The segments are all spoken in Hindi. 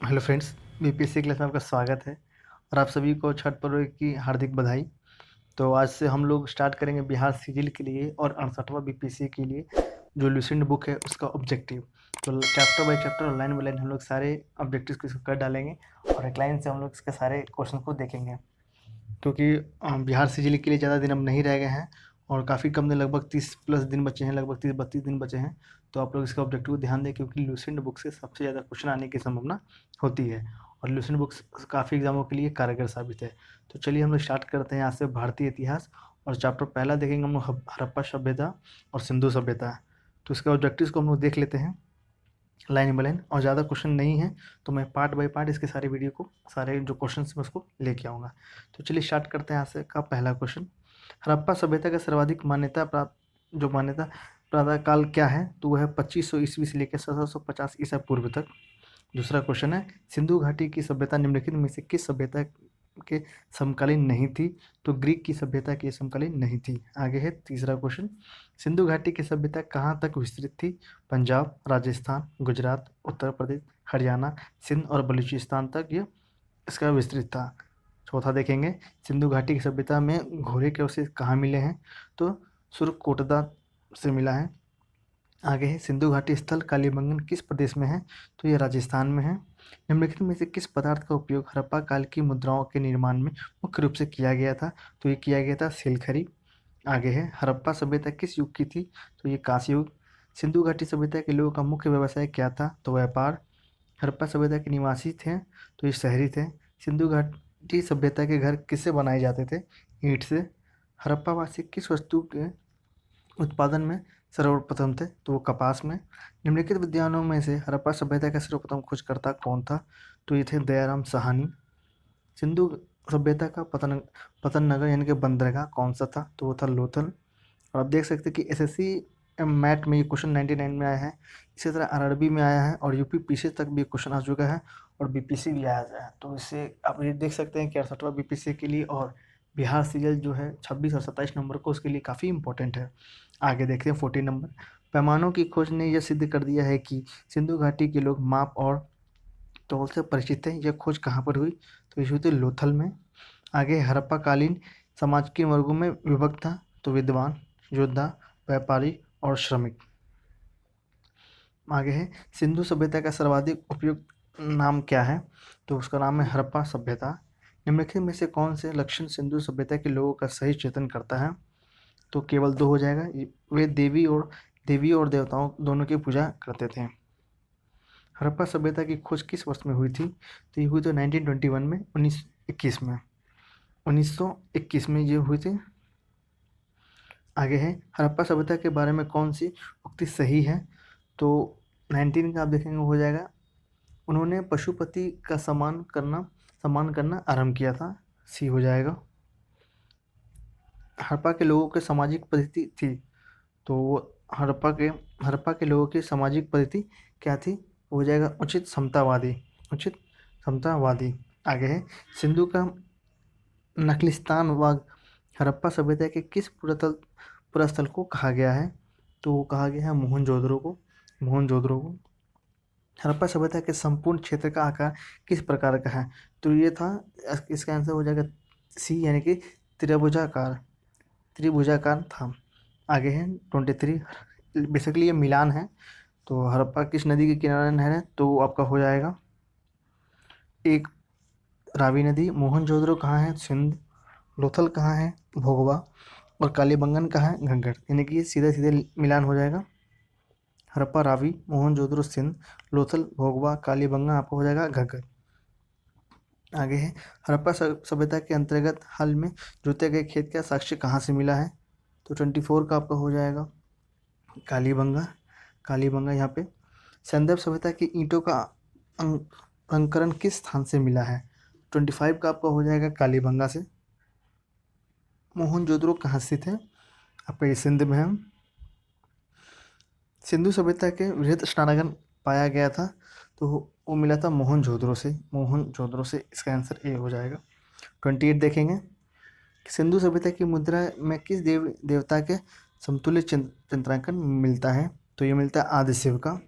हेलो फ्रेंड्स, बीपीएससी क्लास में आपका स्वागत है और आप सभी को छठ पर्व की हार्दिक बधाई। तो आज से हम लोग स्टार्ट करेंगे बिहार सिविल के लिए और 68वां बीपीएससी के लिए जो लुसेंट बुक है उसका ऑब्जेक्टिव। तो चैप्टर बाय चैप्टर और लाइन बाय लाइन हम लोग सारे ऑब्जेक्टिव्स को इसको कर डालेंगे और एक लाइन से हम लोग इसके सारे क्वेश्चन को देखेंगे, क्योंकि बिहार सिविल के लिए ज़्यादा दिन अब नहीं रह गए हैं और काफ़ी कम दिन, लगभग 30+ दिन बचे हैं, लगभग 30-32 दिन बचे हैं। तो आप लोग इसका ऑब्जेक्टिव को ध्यान दें, क्योंकि लुसेंट बुक से सबसे ज़्यादा क्वेश्चन आने की संभावना होती है और लुसेंट बुक्स काफ़ी एग्जामों के लिए कारगर साबित है। तो चलिए हम लोग स्टार्ट करते हैं यहाँ से भारतीय इतिहास। और चैप्टर पहला देखेंगे हम लोग हड़प्पा सभ्यता और सिंधु सभ्यता। तो इसके ऑब्जेक्टिव्स को हम लोग देख लेते हैं लाइन बाय लाइन, और ज़्यादा क्वेश्चन नहीं है तो मैं पार्ट बाय पार्ट इसके सारे वीडियो को, सारे जो क्वेश्चन मैं उसको लेके आऊँगा। तो चलिए स्टार्ट करते हैं यहाँ से का पहला क्वेश्चन। हड़प्पा सभ्यता का सर्वाधिक मान्यता प्राप्त जो मान्यता प्रातः काल क्या है, तो वह है 2500 ईस्वी से लेकर 1750 ईसा पूर्व तक। दूसरा क्वेश्चन है, सिंधु घाटी की सभ्यता निम्नलिखित में से किस सभ्यता के समकालीन नहीं थी, तो ग्रीक की सभ्यता के समकालीन नहीं थी। आगे है तीसरा क्वेश्चन, सिंधु घाटी की सभ्यता कहाँ तक विस्तृत थी, पंजाब, राजस्थान, गुजरात, उत्तर प्रदेश, हरियाणा, सिंध और बलूचिस्तान तक ये इसका विस्तृत था। चौथा देखेंगे, सिंधु घाटी की सभ्यता में घोड़े के अवशेष कहाँ मिले हैं, तो सुरकोटदा से मिला है। आगे है, सिंधु घाटी स्थल कालीबंगन किस प्रदेश में है, तो ये राजस्थान में है। निम्नलिखित में से किस पदार्थ का उपयोग हड़प्पा काल की मुद्राओं के निर्माण में मुख्य रूप से किया गया था, तो ये किया गया था सिलखरी। आगे है, हड़प्पा सभ्यता किस युग की थी, तो ये कांस्य युग। सिंधु घाटी सभ्यता के लोगों का मुख्य व्यवसाय क्या था, तो व्यापार। हड़प्पा सभ्यता के निवासी थे, तो ये शहरी थे। सिंधु घाटी सभ्यता के घर किससे बनाए जाते थे, ईंट से। हड़प्पा वासी किस वस्तु के उत्पादन में सर्वप्रथम थे, तो वो कपास में। निम्नलिखित विद्वानों में से हड़प्पा सभ्यता का सर्वप्रथम खोजकर्ता कौन था, तो ये थे दयाराम साहनी। सिंधु सभ्यता का पतन नगर यानी कि बंदरगाह कौन सा था, तो वो था लोथल। और आप देख सकते हैं कि एसएससी मैट में ये क्वेश्चन 99 में आया है, इसी तरह आरआरबी में आया है और यूपी पीसी तक भी क्वेश्चन आ चुका है और बीपीसी भी आया है। तो इससे आप ये देख सकते हैं कि 68वां बीपीसी के लिए और बिहार सीरियल जो है 26 और 27 नंबर को, उसके लिए काफ़ी इंपॉर्टेंट है। आगे देखते हैं 14 नंबर, पैमानों की खोज ने यह सिद्ध कर दिया है कि सिंधु घाटी के लोग माप और तौल से परिचित थे। यह खोज कहाँ पर हुई, तो ये हुई थी लोथल में। आगे हड़प्पा कालीन समाज किन वर्गों में विभक्त था, तो विद्वान, योद्धा, व्यापारी और श्रमिक। आगे है, सिंधु सभ्यता का सर्वाधिक उपयुक्त नाम क्या है, तो उसका नाम है हड़प्पा सभ्यता। निम्नलिखित में से कौन से लक्षण सिंधु सभ्यता के लोगों का सही चित्रण करता है, तो केवल दो हो जाएगा। वे देवी और देवताओं दोनों की पूजा करते थे। हड़प्पा सभ्यता की खोज किस वर्ष में हुई थी, तो ये हुई तो 1921 में, 1921 में ये हुई थी। आगे है, हड़प्पा सभ्यता के बारे में कौन सी उक्ति सही है, तो 19 का आप देखेंगे हो जाएगा, उन्होंने पशुपति का सम्मान करना आरंभ किया था, सी हो जाएगा। हड़प्पा के लोगों की सामाजिक परिस्थिति थी, तो वो हड़प्पा के लोगों की सामाजिक परिस्थिति क्या थी, हो जाएगा उचित समतावादी। आगे है, सिंधु का नखलिस्तान व हड़प्पा सभ्यता के किस पुरास्थल को कहा गया है, तो वो कहा गया है मोहनजोदड़ो को। हड़प्पा सभ्यता के संपूर्ण क्षेत्र का आकार किस प्रकार का है, तो ये था, इसका आंसर हो जाएगा सी, यानी कि त्रिभुजाकार था। आगे है 23, बेसिकली ये मिलान है। तो हड़प्पा किस नदी के किनारे नहर है, तो आपका हो जाएगा एक, रावी नदी। मोहनजोदड़ो कहाँ है, सिंध। लोथल कहाँ है, भोगवा। और कालीबंगन कहाँ है, घग्गर। यानी कि ये सीधे सीधे मिलान हो जाएगा। हड़प्पा रावी, मोहनजोदड़ो सिंध, लोथल भोगवा, कालीबंगन आपको हो जाएगा घग्गर। आगे है, हड़प्पा सभ्यता के अंतर्गत हाल में जोते गए खेत का साक्ष्य कहाँ से मिला है, तो 24 का आपका हो जाएगा कालीबंगा यहाँ पे। सैंदव सभ्यता की ईंटों का अंकरण किस स्थान से मिला है, 25 का आपका हो जाएगा कालीबंगा से। मोहनजोदड़ो कहाँ स्थित है, आपका ये सिंध में है। सिंधु सभ्यता के वृहद स्नानागार पाया गया था, तो वो मिला था मोहनजोदड़ो से इसका आंसर ए हो जाएगा। 28 देखेंगे, सिंधु सभ्यता की मुद्रा में किस देवता के समतुल्य चित्रांकन मिलता है, तो ये मिलता है आदिशिव का।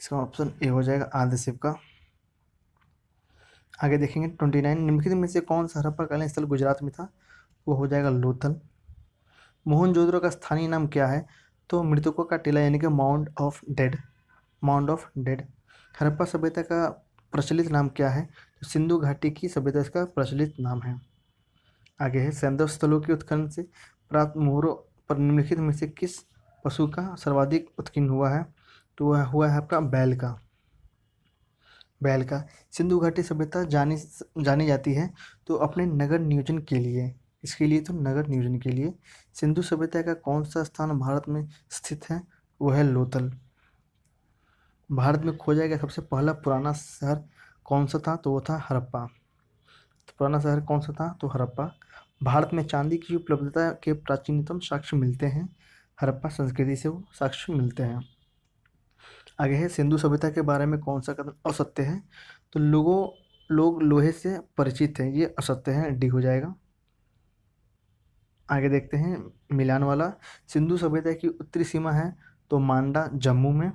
इसका ऑप्शन ए हो जाएगा आदिशिव का। आगे देखेंगे 29, निम्नलिखित में से कौन सा हड़प्पाकालीन स्थल गुजरात में था? वो हो जाएगा लोथल। मोहनजोदड़ो का स्थानीय नाम क्या है? तो मृतकों का टीला यानी कि mound of dead, mound of dead. Harappa सभ्यता का प्रचलित नाम क्या है? तो सिंधु घाटी की सभ्यता इसका प्रचलित नाम है। आगे है सैंधव स्थलों के उत्खनन से प्राप्त मोहरों पर निम्नलिखित में से किस पशु का सर्वाधिक उत्खनन हुआ है? तो वह हुआ है आपका बैल का, बैल का। सिंधु घाटी सभ्यता जानी जानी जाती है तो अपने नगर नियोजन के लिए, इसके लिए तो नगर नियोजन के लिए। सिंधु सभ्यता का कौन सा स्थान भारत में स्थित है? वो है लोथल। भारत में खोजा गया सबसे पहला पुराना शहर कौन सा था? तो वो था हड़प्पा। तो पुराना शहर कौन सा था? तो हड़प्पा। भारत में चांदी की उपलब्धता के प्राचीनतम साक्ष्य मिलते हैं हड़प्पा संस्कृति से, वो साक्ष्य मिलते हैं। आगे है सिंधु सभ्यता के बारे में कौन सा कथन असत्य है? तो लोग लोहे से परिचित हैं, ये असत्य है, डी हो जाएगा। आगे देखते हैं मिलान वाला। सिंधु सभ्यता की उत्तरी सीमा है तो मांडा जम्मू में।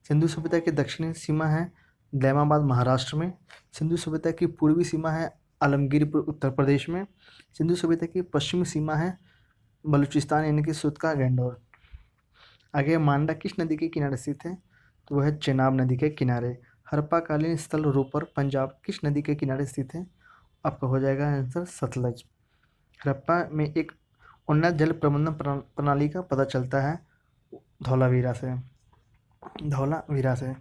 सिंधु सभ्यता की दक्षिणी सीमा है दैमाबाद महाराष्ट्र में। सिंधु सभ्यता की पूर्वी सीमा है आलमगीरपुर उत्तर प्रदेश में। सिंधु सभ्यता की पश्चिमी सीमा है बलूचिस्तान यानी कि सुतका गैंडोर। आगे मांडा किस नदी के किनारे स्थित है? तो वह है चेनाब नदी के किनारे। हड़प्पाकालीन स्थल रोपर पंजाब किस नदी के किनारे स्थित है? आपका हो जाएगा आंसर सतलज। हड़प्पा में एक उन्नत जल प्रबंधन प्रणाली का पता चलता है धौलावीरा से, धौलावीरा से।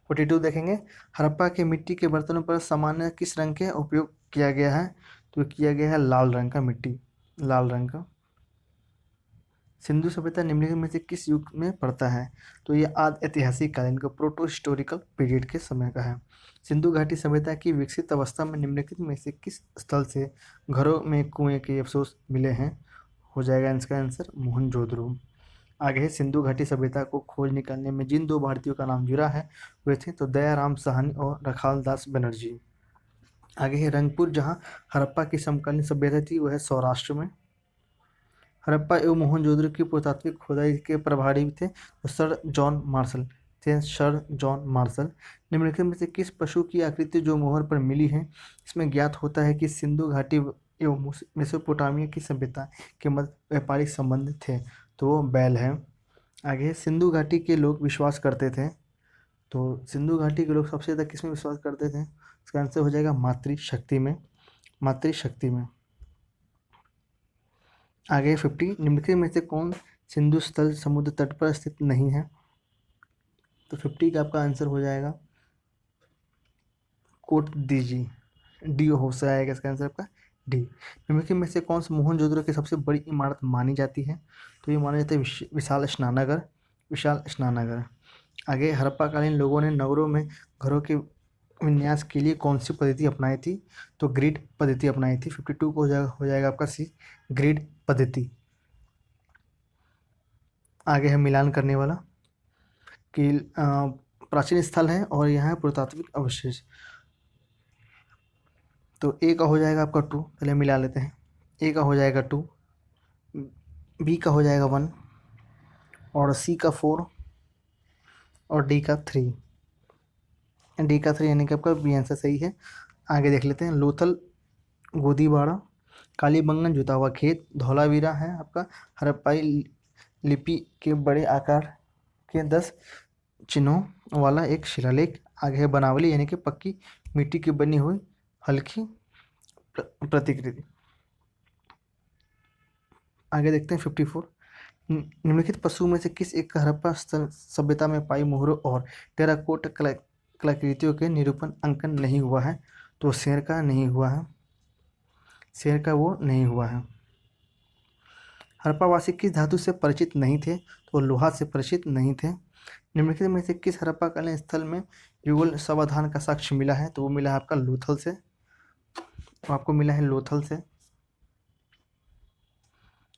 42 देखेंगे, हड़प्पा के मिट्टी के बर्तनों पर सामान्य किस रंग के उपयोग किया गया है? तो किया गया है लाल रंग का मिट्टी, लाल रंग का। सिंधु सभ्यता निम्नलिखित में से किस युग में पड़ता है? तो ये आदि ऐतिहासिक कालीन का प्रोटो हिस्टोरिकल पीरियड के समय का है। सिंधु घाटी सभ्यता की विकसित अवस्था में निम्नलिखित में से किस स्थल से घरों में कुएं के अवशेष मिले हैं? हो जाएगा इसका आंसर मोहनजोदड़ो। आगे है सिंधु घाटी सभ्यता को खोज निकालने में जिन दो भारतीयों का नाम जुड़ा है वे थे तो दयाराम साहनी और रखाल दास बनर्जी। आगे है रंगपुर जहाँ हड़प्पा की समकालीन सभ्यता थी वह है सौराष्ट्र में। हड़प्पा एवं मोहनजोदड़ो की पुरातात्विक खोदाई के प्रभारी थे तो सर जॉन मार्शल थे, सर जॉन मार्शल। निम्नलिखित में से किस पशु की आकृति जो मोहर पर मिली है इसमें ज्ञात होता है कि सिंधु घाटी एवं मेसोपोटामिया की सभ्यता के मध्य व्यापारिक संबंध थे? तो वो बैल है। आगे सिंधु घाटी के लोग विश्वास करते थे, तो सिंधु घाटी के लोग सबसे ज़्यादा किस में विश्वास करते थे? इसका आंसर हो जाएगा मातृशक्ति में, मातृशक्ति में। आगे 50, निम्नलिखित में से कौन सिंधु स्थल समुद्र तट पर स्थित नहीं है? तो 50 का आपका आंसर हो जाएगा कोट दीजी, डी हो जाएगा इसका आंसर आपका डी। निम्नलिखित में से कौन सा मोहनजोदड़ो की सबसे बड़ी इमारत मानी जाती है? तो ये माना जाता है विशाल स्नानागार, विशाल स्नानागार। आगे हड़प्पाकालीन लोगों ने नगरों में घरों के विन्यास के लिए कौन सी पद्धति अपनाई थी? तो ग्रिड पद्धति अपनाई थी। 52 को हो जाएगा आपका सी, ग्रिड पद्धति। आगे है मिलान करने वाला कि प्राचीन स्थल है और यहाँ है पुरातात्विक अवशेष। तो ए का हो जाएगा आपका 2, पहले मिला लेते हैं। ए का हो जाएगा 2, बी का हो जाएगा 1 और सी का 4 और डी का 3, डी का 3 यानी कि आपका बी आंसर सही है। आगे देख लेते हैं लोथल गोदीबाड़ा, कालीबंगन जुता हुआ खेत, धौलावीरा है आपका हड़प्पाई लिपि के बड़े आकार के 10 चिन्हों वाला एक शिलालेख। आगे है बनावली यानी कि पक्की मिट्टी की बनी हुई हल्की प्रतिकृति। आगे देखते हैं 54, निम्नलिखित पशु में से किस एक का हड़प्पा सभ्यता में पाई मोहरों और टेराकोट कलाकृतियों के निरूपण अंकन नहीं हुआ है? तो शेर का नहीं हुआ है, शेर का वो नहीं हुआ है। हड़प्पावासी किस धातु से परिचित नहीं थे? तो लोहा से परिचित नहीं थे। निम्नलिखित में से किस हड़प्पाकालीन स्थल में युगल समाधान का साक्ष्य मिला है? तो वो मिला है आपका लोथल से, तो आपको मिला है लोथल से।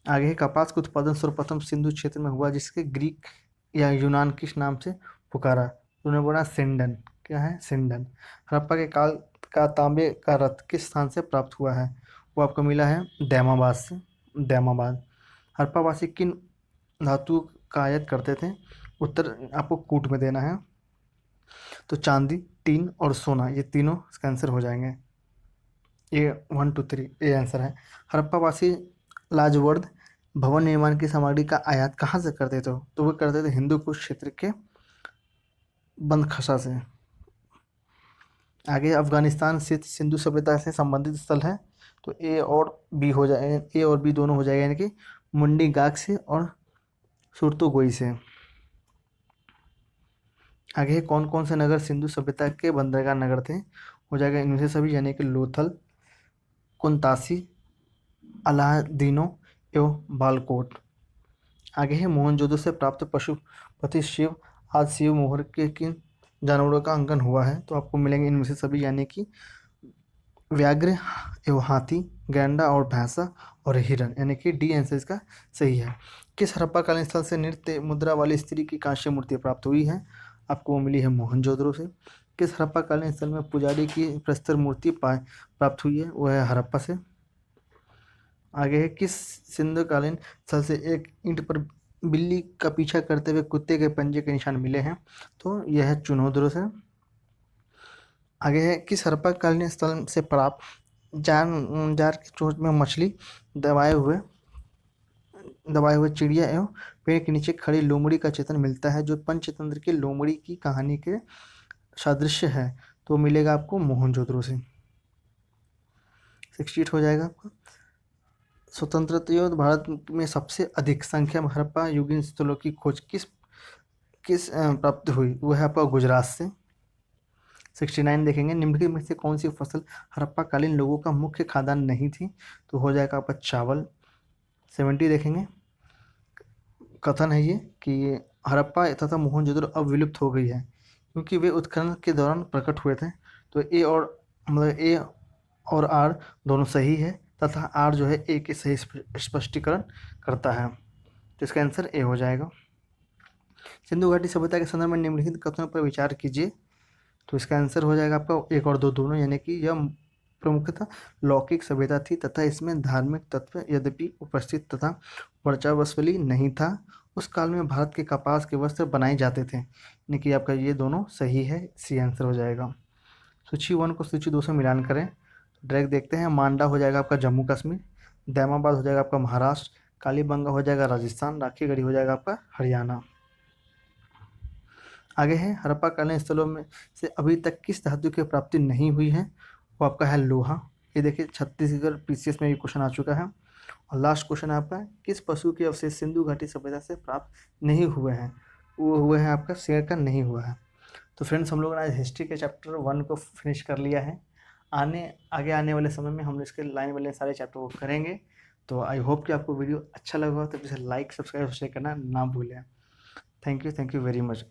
आगे है कपास का उत्पादन सर्वप्रथम सिंधु क्षेत्र में हुआ जिसके ग्रीक या यूनान किस नाम से पुकारा? तो उन्होंने बोला सिंडन, क्या है सिंडन। हड़प्पा के काल का तांबे का रथ किस स्थान से प्राप्त हुआ है? वो आपको मिला है दैमाबाद से, दैमाबाद। हड़प्पावासी किन धातु का आयात करते थे? उत्तर आपको कूट में देना है, तो चांदी टीन और सोना, ये तीनों इसका आंसर हो जाएंगे। ये 1 2 3 ये आंसर है। हड़प्पावासी लाजवर्द भवन निर्माण की सामग्री का आयात कहाँ से करते थे? तो वो करते थे हिंदू कुश क्षेत्र के बंदखसा से। आगे अफगानिस्तान स्थित सिंधु सभ्यता से संबंधित स्थल है, तो ए और बी हो जाए, ए और बी दोनों हो जाएगा, यानी कि मुंडी गाक से और सुरतोगोई से। आगे कौन कौन से नगर सिंधु सभ्यता के बंदरगाह नगर थे? हो जाएगा इनमें से सभी, यानी कि लोथल, कुंतासी, अलादीनो एवं बालकोट। आगे है मोहनजोदड़ो से प्राप्त पशुपति शिव आज शिव मोहर के किन जानवरों का अंकन हुआ है? तो आपको मिलेंगे इनमें से सभी, यानी कि व्याघ्र एवं हाथी, गैंडा और भैंसा और हिरन, यानी कि डी आंसर इसका सही है। किस हड़प्पाकालीन स्थल से नृत्य मुद्रा वाली स्त्री की कांस्य मूर्ति प्राप्त हुई है? आपको वो मिली है मोहनजोदड़ो से। किस हड़प्पाकालीन स्थल में पुजारी की प्रस्तर मूर्ति प्राप्त हुई है? वो है हड़प्पा से। आगे है किस सिंधुकालीन स्थल से एक ईंट पर बिल्ली का पीछा करते हुए कुत्ते के पंजे के निशान मिले हैं? तो यह है चुनौदरो से। आगे है किस हड़प्पाकालीन स्थल से प्राप्त जार की चोंच में मछली दबाए हुए चिड़िया एवं पेड़ के नीचे खड़ी लोमड़ी का चित्रण मिलता है, जो पंचतंत्र की लोमड़ी की कहानी के सादृश्य है? तो मिलेगा आपको मोहनजोदड़ो से। 68 हो जाएगा आपका। स्वतंत्रता भारत में सबसे अधिक संख्या में हड़प्पा युगीन स्थलों की खोज किस किस प्राप्त हुई? वो है आपका गुजरात से। 69 देखेंगे, निम्नलिखित में से कौन सी फसल हड़प्पाकालीन लोगों का मुख्य खाद्यान्न नहीं थी? तो हो जाएगा आपका चावल। 70 देखेंगे, कथन है ये कि हड़प्पा तथा मोहनजोदड़ो अब विलुप्त हो गई है क्योंकि वे उत्खनन के दौरान प्रकट हुए थे। तो ए और आर दोनों सही है, तथा आर जो है ए के सही स्पष्टीकरण करता है, तो इसका आंसर ए हो जाएगा। सिंधु घाटी सभ्यता के संदर्भ में निम्नलिखित कथनों पर विचार कीजिए। तो इसका आंसर हो जाएगा आपका 1 और 2 दोनों, यानी कि यह प्रमुखतः लौकिक सभ्यता थी तथा इसमें धार्मिक तत्व यद्यपि उपस्थित तथा वर्चस्वली नहीं था। उस काल में भारत के कपास के वस्त्र बनाए जाते थे, यानी कि आपका ये दोनों सही है, सी आंसर हो जाएगा। सूची 1 को सूची 2 से मिलान करें, डायरेक्ट देखते हैं। मांडा हो जाएगा आपका जम्मू कश्मीर, दैमाबाद हो जाएगा आपका महाराष्ट्र, कालीबंगा हो जाएगा राजस्थान, राखीगढ़ी हो जाएगा आपका हरियाणा। आगे है हड़प्पाकालीन स्थलों में से अभी तक किस धातु की प्राप्ति नहीं हुई है? वो आपका है लोहा। ये देखिए छत्तीसगढ़ पीसीएस में ये क्वेश्चन आ चुका है। और लास्ट क्वेश्चन है आपका, किस पशु के अवशेष सिंधु घाटी सभ्यता से प्राप्त नहीं हुए हैं? वो हुए हैं आपका शेर का नहीं हुआ है। तो फ्रेंड्स, हम लोगों ने आज हिस्ट्री के चैप्टर 1 को फिनिश कर लिया है। आगे आने वाले समय में हम इसके लाइन वाले सारे चैप्टर को करेंगे। तो आई होप कि आपको वीडियो अच्छा लगा हो, तो इसे लाइक, सब्सक्राइब, शेयर करना ना भूलें। Thank you very much.